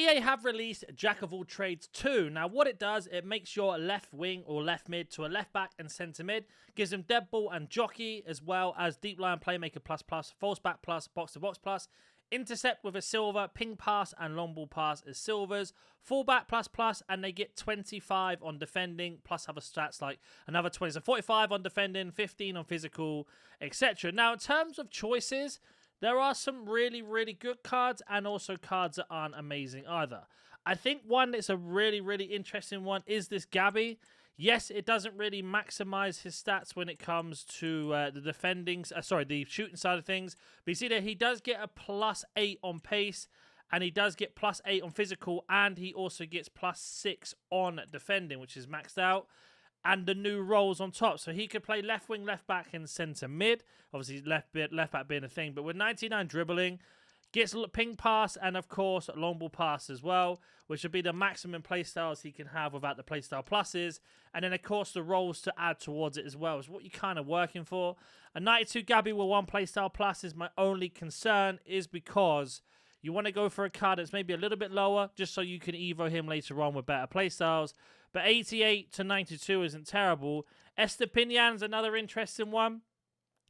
EA have released Jack of All Trades 2. Now, what it does, it makes your left wing or left mid to a left back and centre mid. Gives them dead ball and jockey, as well as deep line playmaker plus, false back plus, box to box plus. Intercept with a silver, ping pass and long ball pass as silvers, fullback plus, and they get 25 on defending, plus other stats like another 20. So 45 on defending, 15 on physical, etc. Now, in terms of choices, there are some really, really good cards and also cards that aren't amazing either. I think one that's a really, really interesting one is this Gabby. Yes, it doesn't really maximize his stats when it comes to the shooting side of things. But you see that he does get a +8 on pace, and he does get +8 on physical, and he also gets +6 on defending, which is maxed out. And the new roles on top. So he could play left wing, left back, and centre mid. Obviously, left back being a thing. But with 99 dribbling, gets ping pass and, of course, long ball pass as well, which would be the maximum playstyles he can have without the playstyle pluses. And then, of course, the roles to add towards it as well is what you're kind of working for. A 92 Gabby with 1 playstyle plus is my only concern, is because you want to go for a card that's maybe a little bit lower just so you can evo him later on with better playstyles. But 88 to 92 isn't terrible. Estepinian's another interesting one.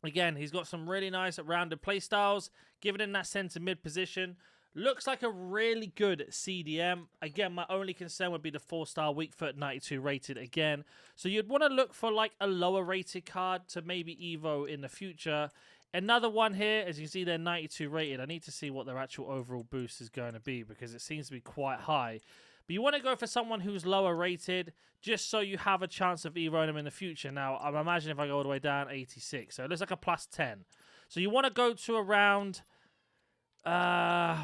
Again, he's got some really nice rounded playstyles, given in that centre mid position. Looks like a really good CDM. Again, my only concern would be the 4-star weak foot 92 rated again. So you'd want to look for like a lower rated card to maybe evo in the future. Another one here, as you can see, they're 92 rated. I need to see what their actual overall boost is going to be because it seems to be quite high. But you want to go for someone who's lower rated just so you have a chance of evoing them in the future. Now, I imagine if I go all the way down, 86. So it looks like a +10. So you want to go to around...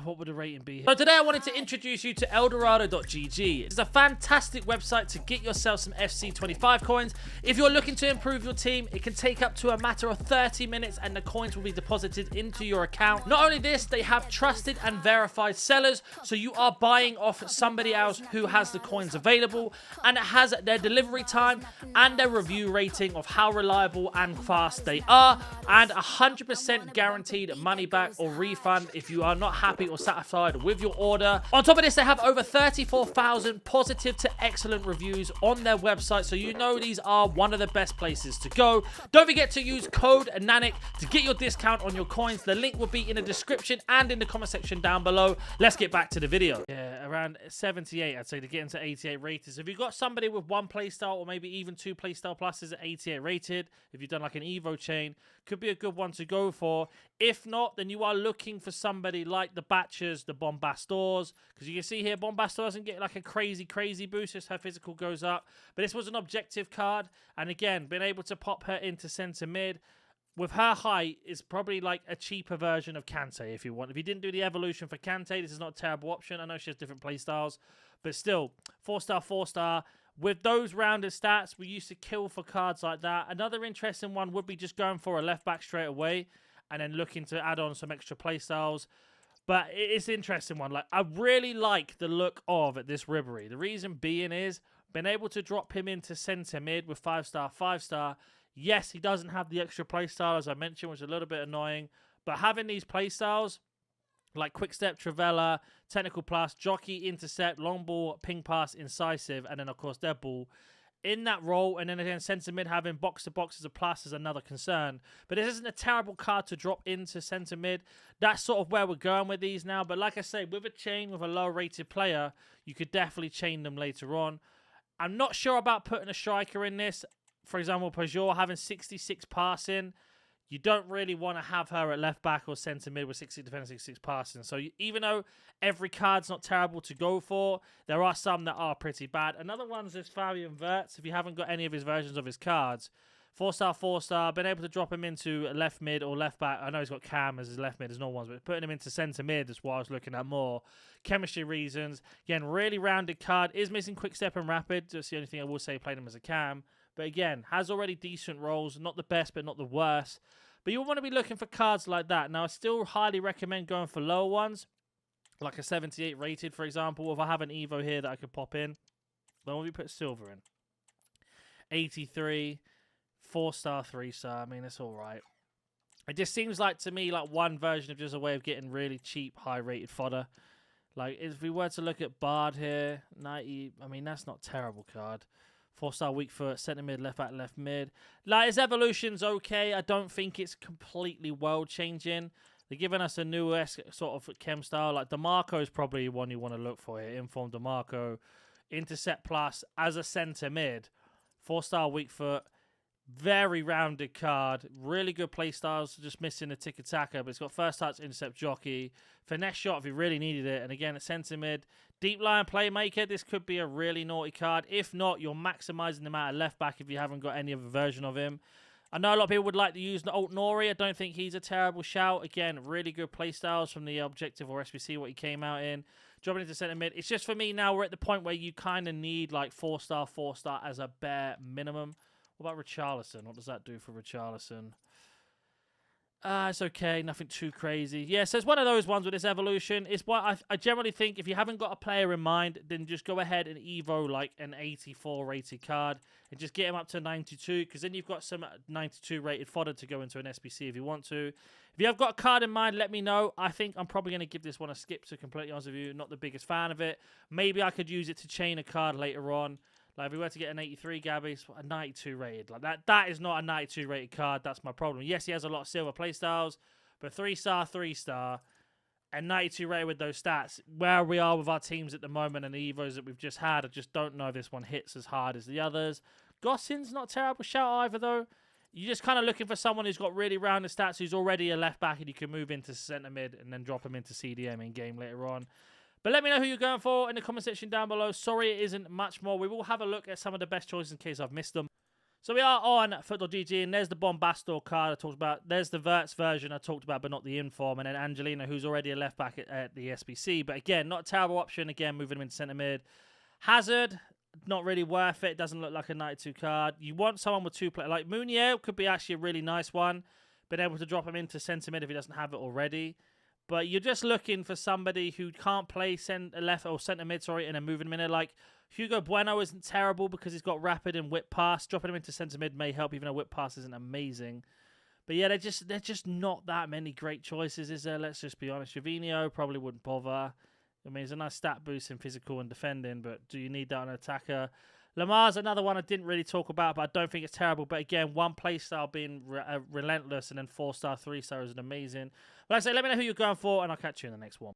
what would the rating be? So today I wanted to introduce you to Eldorado.gg. It's a fantastic website to get yourself some FC25 coins. If you're looking to improve your team, it can take up to a matter of 30 minutes and the coins will be deposited into your account. Not only this, they have trusted and verified sellers, so you are buying off somebody else who has the coins available, and it has their delivery time and their review rating of how reliable and fast they are, and 100% guaranteed money back or refund if you are not happy or satisfied with your order. On top of this, they have over 34,000 positive to excellent reviews on their website, so you know these are one of the best places to go. Don't forget to use code NaNNiK to get your discount on your coins. The link will be in the description and in the comment section down below. Let's get back to the video. Yeah, around 78, I'd say, to get into 88 rated. So if you've got somebody with 1 playstyle or maybe even 2 playstyle pluses at 88 rated, if you've done like an Evo chain, could be a good one to go for. If not, then you are looking for somebody like the Batchers, the Bombastors, because you can see here, Bombastor doesn't get like a crazy boost, just her physical goes up. But this was an objective card, and again, being able to pop her into centre mid, with her height, is probably like a cheaper version of Kante if you want. If you didn't do the evolution for Kante, this is not a terrible option. I know she has different playstyles, but still, 4-star, 4-star. With those rounded stats, we used to kill for cards like that. Another interesting one would be just going for a left back straight away and then looking to add on some extra playstyles. But it's an interesting one. Like, I really like the look of this Ribery. The reason being is, been able to drop him into centre mid with 5-star, 5-star. Yes, he doesn't have the extra playstyle, as I mentioned, which is a little bit annoying. But having these playstyles, like quick step, Travella, technical plus, jockey, intercept, long ball, ping pass, incisive, and then of course dead ball in that role. And then again, centre mid having box to box as a plus is another concern. But this isn't a terrible card to drop into centre mid. That's sort of where we're going with these now. But like I say, with a chain with a low rated player, you could definitely chain them later on. I'm not sure about putting a striker in this. For example, Peugeot having 66 passing. You don't really want to have her at left back or centre mid with 60 defense, 66 passing. So even though every card's not terrible to go for, there are some that are pretty bad. Another one is this Fabian Wirtz. If you haven't got any of his versions of his cards, 4-star, 4-star, been able to drop him into left mid or left back. I know he's got Cam as his left mid, there's no ones, but putting him into centre mid is what I was looking at more. Chemistry reasons. Again, really rounded card. Is missing quick step and rapid. That's the only thing I will say, playing him as a Cam. But again, has already decent rolls. Not the best, but not the worst. But you want to be looking for cards like that. Now, I still highly recommend going for lower ones, like a 78 rated, for example. If I have an Evo here that I could pop in, then we put silver in. 83, 4-star, 3-star. I mean, it's all right. It just seems like, to me, like one version of just a way of getting really cheap, high-rated fodder. Like, if we were to look at Bard here, 90, I mean, that's not a terrible card. 4-star weak foot, centre mid, left back, left mid. Like, his evolution's okay. I don't think it's completely world-changing. They're giving us a new sort of chem style. Like, DeMarco is probably one you want to look for here. Inform DeMarco. Intercept plus as a centre mid. 4-star weak foot. Very rounded card. Really good play styles. Just missing a tick attacker, but it's got first touch, intercept, jockey. Finesse shot if you really needed it. And again, a centre mid. Deep line playmaker. This could be a really naughty card. If not, you're maximising the amount of left back if you haven't got any other version of him. I know a lot of people would like to use the Alt Nori. I don't think he's a terrible shout. Again, really good play styles from the Objective or SBC, what he came out in. Dropping into centre mid. It's just for me now, we're at the point where you kind of need like 4-star as a bare minimum. What about Richarlison? What does that do for Richarlison? It's okay. Nothing too crazy. Yeah, so it's one of those ones with this evolution. It's what I generally think if you haven't got a player in mind, then just go ahead and Evo like an 84 rated card and just get him up to 92 because then you've got some 92 rated fodder to go into an SBC if you want to. If you have got a card in mind, let me know. I think I'm probably going to give this one a skip, to be completely honest with you. Not the biggest fan of it. Maybe I could use it to chain a card later on. Like, if we were to get an 83 Gabby, it's a 92 rated. Like, that is not a 92 rated card. That's my problem. Yes, he has a lot of silver playstyles, but 3-star, and 92 rated with those stats. Where we are with our teams at the moment and the Evos that we've just had, I just don't know if this one hits as hard as the others. Gossin's not a terrible shout either, though. You're just kind of looking for someone who's got really rounded stats, who's already a left back, and you can move into centre mid and then drop him into CDM in game later on. But let me know who you're going for in the comment section down below. Sorry it isn't much more. We will have a look at some of the best choices in case I've missed them. So we are on Football.gg, and there's the Bombastor card I talked about. There's the Verts version I talked about, but not the Inform. And then Angelina, who's already a left back at the SBC. But again, not a terrible option. Again, moving him into centre mid. Hazard, not really worth it. Doesn't look like a 92 card. You want someone with two players. Like Munier could be actually a really nice one. Been able to drop him into centre mid if he doesn't have it already. But you're just looking for somebody who can't play left or centre mid, and then moving him in there. Like, Hugo Bueno isn't terrible because he's got rapid and whip pass. Dropping him into centre mid may help, even though whip pass isn't amazing. But yeah, they're just not that many great choices, is there? Let's just be honest. Jovino probably wouldn't bother. I mean, it's a nice stat boost in physical and defending, but do you need that on an attacker? Lamar's another one I didn't really talk about, but I don't think it's terrible. But again, one playstyle being relentless and then 4-star, 3-star is an amazing. But like I say, let me know who you're going for, and I'll catch you in the next one.